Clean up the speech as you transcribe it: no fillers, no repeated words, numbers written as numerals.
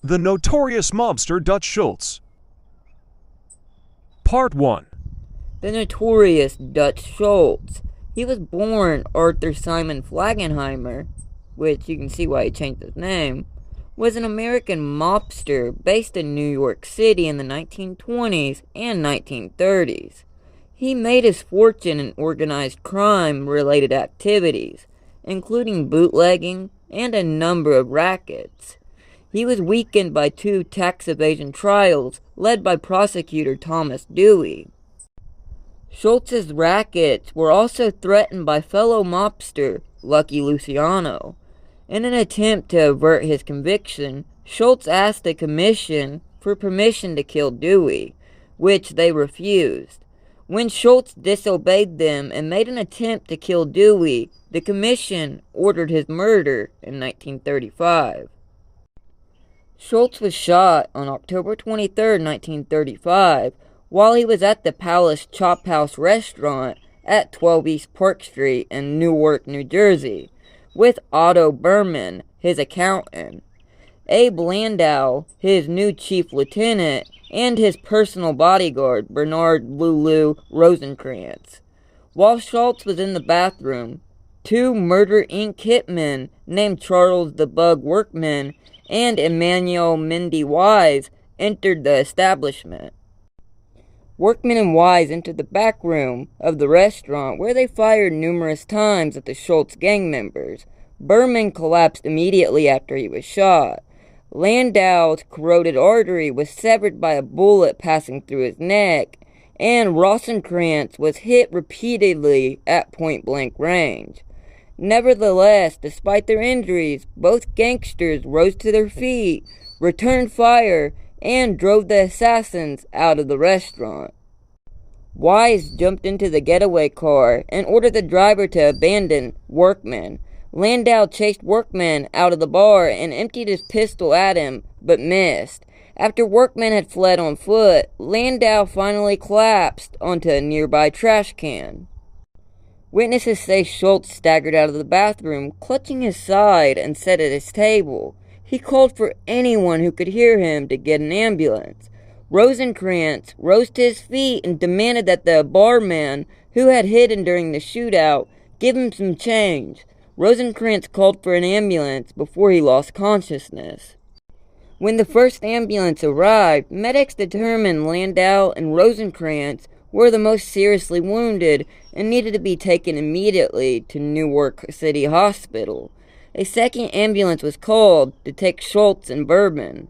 The Notorious Mobster Dutch Schultz. Part 1. The Notorious Dutch Schultz. He was born Arthur Simon Flagenheimer, which you can see why he changed his name, was an American mobster based in New York City in the 1920s and 1930s. He made his fortune in organized crime-related activities, including bootlegging and a number of rackets. He was weakened by 2 tax evasion trials led by prosecutor Thomas Dewey. Schultz's rackets were also threatened by fellow mobster Lucky Luciano. In an attempt to avert his conviction, Schultz asked the commission for permission to kill Dewey, which they refused. When Schultz disobeyed them and made an attempt to kill Dewey, the commission ordered his murder in 1935. Schultz was shot on October 23, 1935, while he was at the Palace Chop House restaurant at 12 East Park Street in Newark, New Jersey, with Otto Berman, his accountant, Abe Landau, his new chief lieutenant, and his personal bodyguard, Bernard Lulu Rosencrantz. While Schultz was in the bathroom, 2 Murder Inc. hitmen named Charles the Bug Workman and Emmanuel Mindy Wise entered the establishment. Workman and Wise entered the back room of the restaurant, where they fired numerous times at the Schultz gang members. Berman collapsed immediately after he was shot. Landau's carotid artery was severed by a bullet passing through his neck, and Rosencrantz was hit repeatedly at point-blank range. Nevertheless, despite their injuries, both gangsters rose to their feet, returned fire, and drove the assassins out of the restaurant. Wise jumped into the getaway car and ordered the driver to abandon Workman. Landau chased Workman out of the bar and emptied his pistol at him, but missed. After Workman had fled on foot, Landau finally collapsed onto a nearby trash can. Witnesses say Schultz staggered out of the bathroom, clutching his side, and sat at his table. He called for anyone who could hear him to get an ambulance. Rosencrantz rose to his feet and demanded that the barman, who had hidden during the shootout, give him some change. Rosencrantz called for an ambulance before he lost consciousness. When the first ambulance arrived, medics determined Landau and Rosencrantz were the most seriously wounded and needed to be taken immediately to Newark City Hospital. A second ambulance was called to take Schultz and Berman.